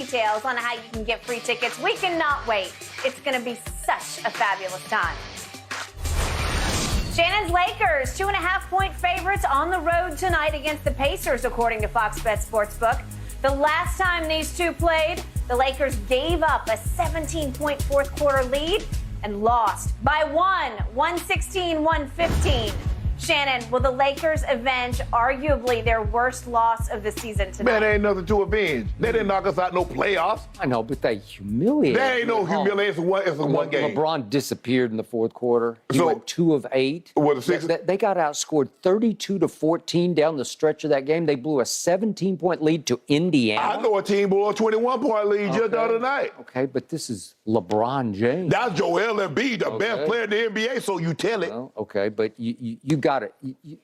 details on how you can get free tickets. We cannot wait. It's going to be such a fabulous time. Shannon's Lakers, 2.5-point favorites on the road tonight against the Pacers, according to Fox Bet Sportsbook. The last time these two played, the Lakers gave up a 17-point fourth quarter lead and lost by 116-115. Shannon, will the Lakers avenge arguably their worst loss of the season tonight? Man, there ain't nothing to avenge. They didn't knock us out no playoffs. I know, but they humiliated. There ain't no humiliation. It's a one game. LeBron disappeared in the fourth quarter. He went 2 of 8. What, the Sixers? They got outscored 32-14 down the stretch of that game. They blew a 17-point lead to Indiana. I know a team blew a 21-point lead just the other night. Okay, but this is LeBron James. That's Joel Embiid, the best player in the NBA, so you tell it. Well, okay, but you got it.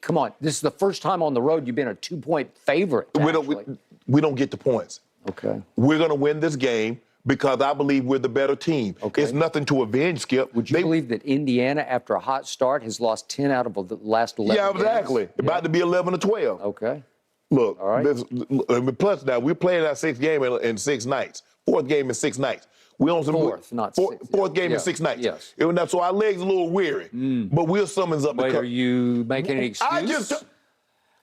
Come on. This is the first time on the road you've been a 2-point favorite. We don't get the points. Okay. We're going to win this game because I believe we're the better team. Okay. It's nothing to avenge, Skip. Would you believe that Indiana, after a hot start, has lost 10 out of the last 11 Yeah, exactly. games? About to be 11-12. Okay. Look, all right. Plus now, we're playing our 6th game in 6 nights. 4th game in 6 nights. We on some Fourth, not 6th. 4th game in 6 nights. Yes. So our legs a little weary, but we'll summons up. Wait, are you making an excuse?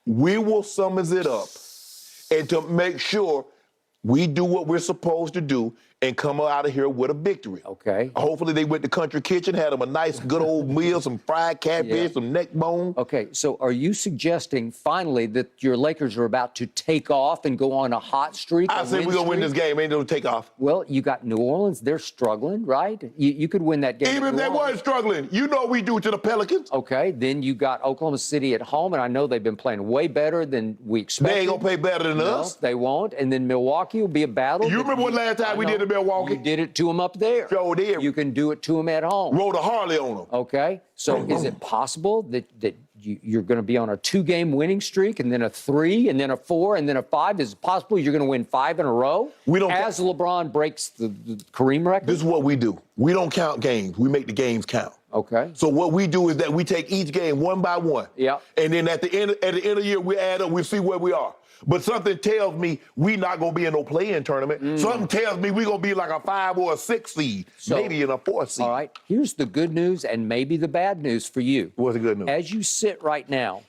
We will summons it up, and to make sure we do what we're supposed to do and come out of here with a victory. Okay. Hopefully they went to Country Kitchen, had them a nice, good old meal, some fried catfish, some neck bone. Okay, so are you suggesting finally that your Lakers are about to take off and go on a hot streak? I say we're going to win this game. Ain't no take off. Well, you got New Orleans. They're struggling, right? You could win that game. Even if they weren't struggling, you know what we do to the Pelicans. Okay, then you got Oklahoma City at home, and I know they've been playing way better than we expected. They ain't going to play better than us. They won't. And then Milwaukee will be a battle. You remember what last time we did in Milwaukee? You did it to them up there. Sure did. You can do it to them at home. Rode a Harley on them. Okay, so is it possible that you're going to be on a 2-game winning streak and then a 3 and then a 4 and then a 5? Is it possible you're going to win 5 in a row? As LeBron breaks the Kareem record? This is what we do. We don't count games. We make the games count. Okay. So what we do is that we take each game one by one. Yeah. And then at the end of the year, we add up, we see where we are. But something tells me we not going to be in no play-in tournament. Something tells me we're going to be like a 5 or a 6 seed, maybe in a 4 seed. All right. Here's the good news and maybe the bad news for you. What's the good news? As you sit right now,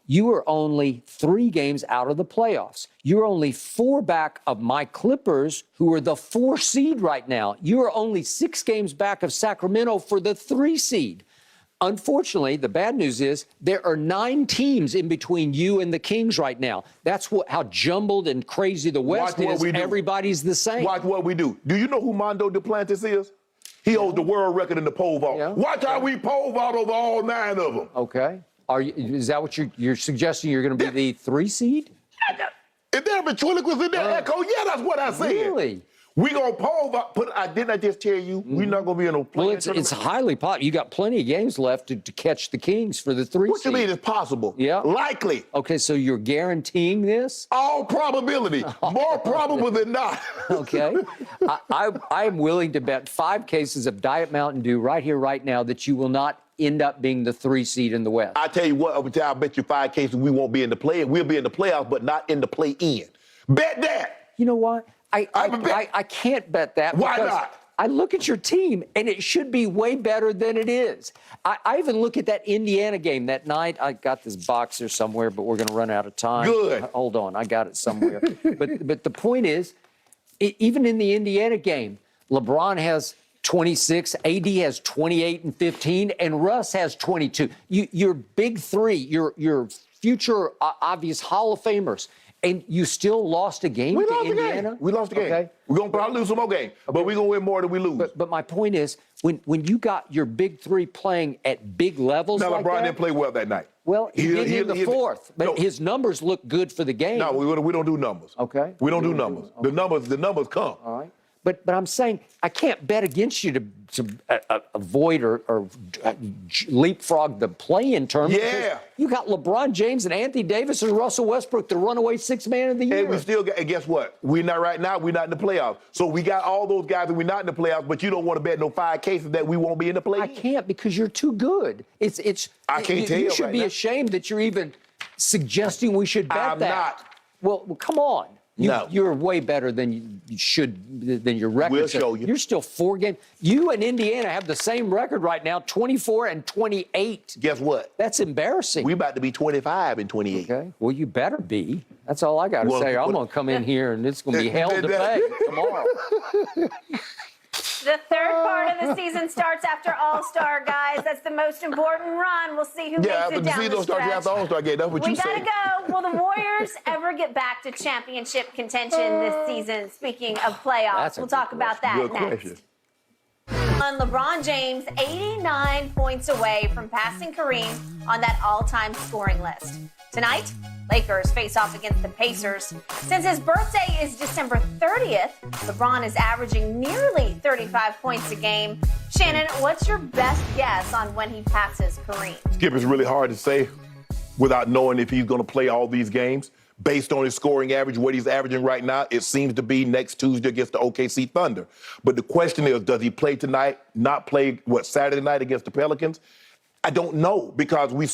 you are only 3 games out of the playoffs. You're only 4 back of my Clippers, who are the 4 seed right now. You are only 6 games back of Sacramento for the 3 seed. Unfortunately, the bad news is there are 9 teams in between you and the Kings right now. That's how jumbled and crazy the West is. Everybody's the same. Watch what we do. Do you know who Mondo Duplantis is? He holds the world record in the pole vault. Yeah. Watch how we pole vault over all 9 of them. Okay. Is that what you're suggesting? You're going to be the 3 seed? If there been Twilicus in there, Echo, yeah, that's what I said. Really? We gonna pole vault. Didn't I just tell you we're not gonna be in no play? Well, it's highly possible. You got plenty of games left to catch the Kings for the 3 What seed. you mean it's possible? Yeah. Likely. Okay, so you're guaranteeing this? All probability. More probable than not. Okay. I am willing to bet 5 cases of Diet Mountain Dew right here, right now, that you will not end up being the 3 seed in the West. I tell you what, I'll bet you 5 cases we won't be in the play. We'll be in the playoffs, but not in the play-in. Bet that. You know what? I can't bet that. Why not? I look at your team, and it should be way better than it is. I even look at that Indiana game that night. I got this box here somewhere, but we're going to run out of time. Good. Hold on. I got it somewhere. but the point is, even in the Indiana game, LeBron has 26, AD has 28 and 15, and Russ has 22. Your big 3, your future obvious Hall of Famers. And you still lost a game to Indiana? We lost the game. Okay. We're going to probably lose some more games, but we're going to win more than we lose. But my point is, when you got your big 3 playing at big levels now, like LeBron that, didn't play well that night. Well, he did in the 4th, but his numbers look good for the game. No, we don't do numbers. Okay. We don't do numbers. The numbers come. All right. But I'm saying I can't bet against you to avoid or leapfrog the play-in tournament. Yeah. You got LeBron James and Anthony Davis and Russell Westbrook, the runaway 6th man of the year. And we still got, and guess what? We're not right now. We're not in the playoffs. So we got all those guys and we're not in the playoffs, but you don't want to bet no 5 cases that we won't be in the playoffs. I can't because you're too good. I can't tell you. You should right be now. ashamed that you're even suggesting we should bet I'm that. not. Well, come on. No. You're way better than you should, than your record. We'll show you. You're still 4 games. You and Indiana have the same record right now, 24 and 28. Guess what? That's embarrassing. We about to be 25 and 28. Okay. Well, you better be. That's all I got to Well, say. I'm going to come in here and it's going to be hell to pay tomorrow. The third part of the season starts after All-Star, guys. That's the most important run. We'll see who makes Yeah, it but the down season the don't start stretch. after All-Star game. That's what We you gotta say. go. Will the Warriors ever get back to championship contention this season? Speaking of playoffs, That's a we'll good talk about that Good next. question. On LeBron James, 89 points away from passing Kareem on that all-time scoring list. Tonight, Lakers face off against the Pacers. Since his birthday is December 30th, LeBron is averaging nearly 35 points a game. Shannon, what's your best guess on when he passes Kareem? Skip, it's really hard to say without knowing if he's going to play all these games. Based on his scoring average, what he's averaging right now, it seems to be next Tuesday against the OKC Thunder. But the question is, does he play tonight, not play, Saturday night against the Pelicans? I don't know, because we've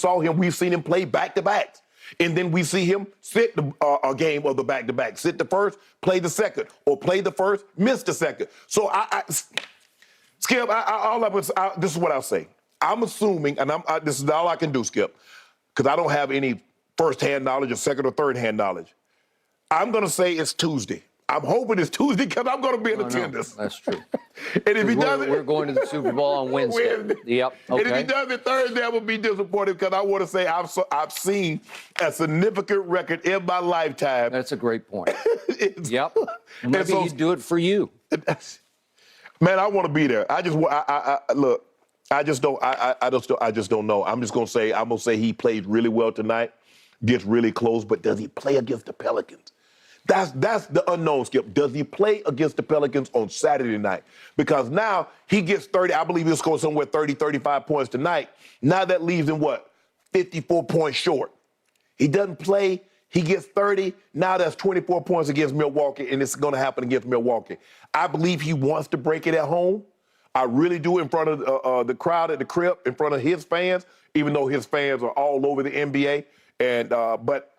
seen him play back-to-backs. And then we see him sit a game of the back-to-back. Sit the first, play the second, or play the first, miss the second. So, Skip, this is what I'll say. I'm assuming, and this is all I can do, Skip, because I don't have any first-hand knowledge or second or third-hand knowledge. I'm going to say it's Tuesday. I'm hoping it's Tuesday because I'm going to be in attendance. That's true. And if he doesn't, we're going to the Super Bowl on Wednesday. Yep. Okay. And if he does it Thursday, I will be disappointed because I want to say I've seen a significant record in my lifetime. That's a great point. Yep. Maybe so- he'd do it for you. Man, I want to be there. I just look. I just don't know. I'm just gonna say he played really well tonight, gets really close, but does he play against the Pelicans? That's the unknown, Skip. Does he play against the Pelicans on Saturday night? Because now he gets 30. I believe he'll score somewhere 30, 35 points tonight. Now that leaves him 54 points short. He doesn't play. He gets 30. Now that's 24 points against Milwaukee, and it's going to happen against Milwaukee. I believe he wants to break it at home. I really do, in front of the crowd at the crib, in front of his fans, even though his fans are all over the NBA. But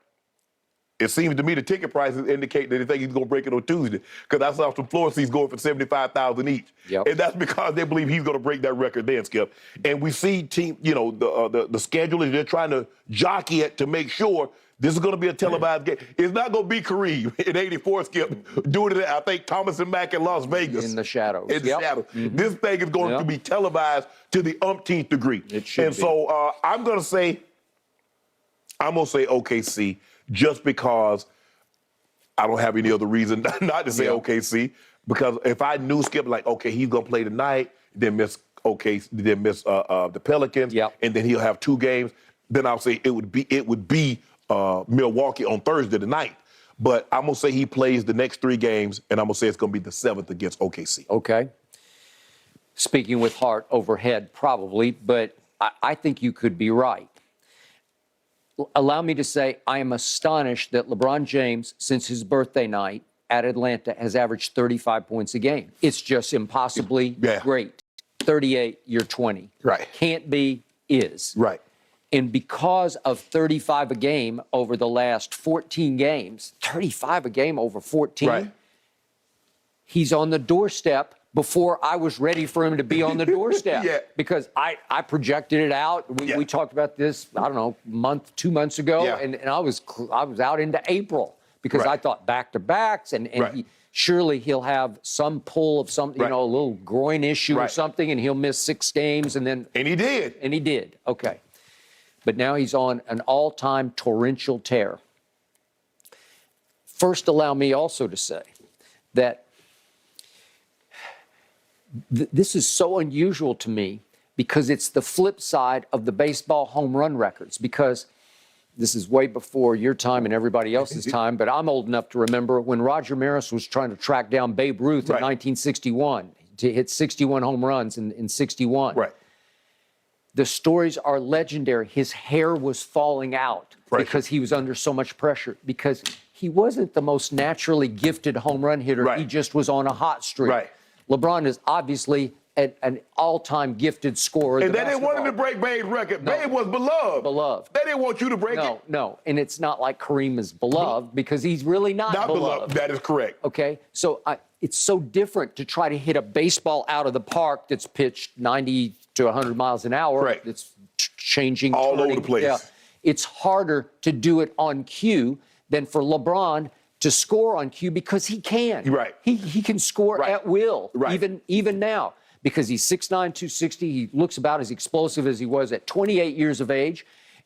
it seems to me the ticket prices indicate that they think he's going to break it on Tuesday, because I saw some floor seats going for $75,000 each. Yep. And that's because they believe he's going to break that record then, Skip. And we see the schedule is they're trying to jockey it to make sure this is going to be a televised game. It's not going to be Kareem in '84, Skip, doing it, I think, Thomas and Mack in Las Vegas. In the shadows. In the shadows. Mm-hmm. This thing is going to be televised to the umpteenth degree. It should and be. So I'm going to say OKC, just because I don't have any other reason not to say OKC. Because if I knew, Skip, okay, he's going to play tonight, then miss the Pelicans, and then he'll have 2 games, then I'll say it would be Milwaukee on Thursday tonight. But I'm going to say he plays the next 3 games, and I'm going to say it's going to be the 7th against OKC. Okay. Speaking with heart overhead, probably, but I think you could be right. Allow me to say I am astonished that LeBron James, since his birthday night at Atlanta, has averaged 35 points a game. It's just impossibly great. 38, you're 20. Right. Can't be, is. Right. And because of 35 a game over the last 14 games, 35 a game over 14, he's on the doorstep before I was ready for him to be on the doorstep. Because I projected it out. We talked about this, I don't know, 2 months ago, and I was out into April because I thought back-to-backs, and surely he'll have some pull of something, a little groin issue or something, and he'll miss 6 games, and then... And he did. And he did, okay. But now he's on an all-time torrential tear. First, allow me also to say that this is so unusual to me because it's the flip side of the baseball home run records, because this is way before your time and everybody else's time, but I'm old enough to remember when Roger Maris was trying to track down Babe Ruth in 1961 to hit 61 home runs in 61. Right. The stories are legendary. His hair was falling out because he was under so much pressure, because he wasn't the most naturally gifted home run hitter. He just was on a hot streak. LeBron is obviously an all-time gifted scorer. And they didn't want him to break Babe's record. No. Babe was beloved. Beloved. They didn't want you to break it. No. And it's not like Kareem is beloved because he's really not beloved. That is correct. Okay? So it's so different to try to hit a baseball out of the park that's pitched 90 to 100 miles an hour. Right. That's changing. All turning. over the place. Yeah. It's harder to do it on cue than for LeBron to score on cue because he can. Right. He can score Right. at will, Right. even now, because he's 6'9", 260. He looks about as explosive as he was at 28 years of age.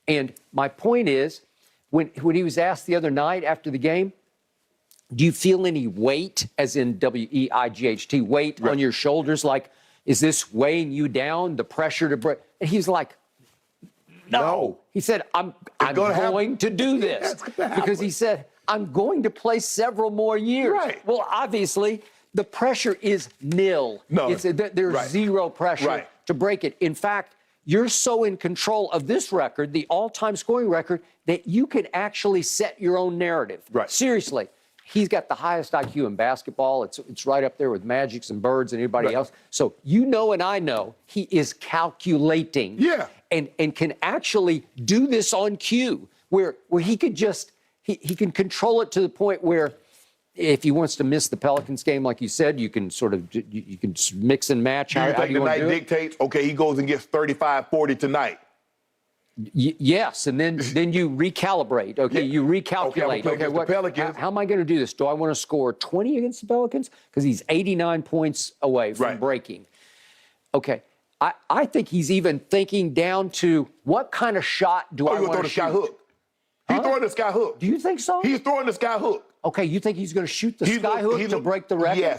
And my point is, when he was asked the other night after the game, do you feel any weight, as in W-E-I-G-H-T, weight on your shoulders? Like, is this weighing you down, the pressure to break? And he's like, no. He said, I'm going to do this. Because he said, I'm going to play several more years. Right. Well, obviously, the pressure is nil. No. There's zero pressure to break it. In fact, you're so in control of this record, the all-time scoring record, that you can actually set your own narrative. Right. Seriously. He's got the highest IQ in basketball. It's right up there with Magics and Birds and anybody else. So you know and I know he is calculating. Yeah. And can actually do this on cue where he could just he can control it to the point where if he wants to miss the Pelicans game, like you said, you can sort of you can mix and match. Do you how think you the want to night do it? dictates, okay, he goes and gets 35, 40 tonight? Yes, and then you recalibrate. Okay, you recalculate. Okay, the Pelicans. How am I going to do this? Do I want to score 20 against the Pelicans? Because he's 89 points away from breaking. Okay, I think he's even thinking down to what kind of shot do I want to shoot? Sky hook. He's throwing the sky hook. Do you think so? He's throwing the sky hook. Okay, you think he's going to shoot the sky hook to break the record? Yes.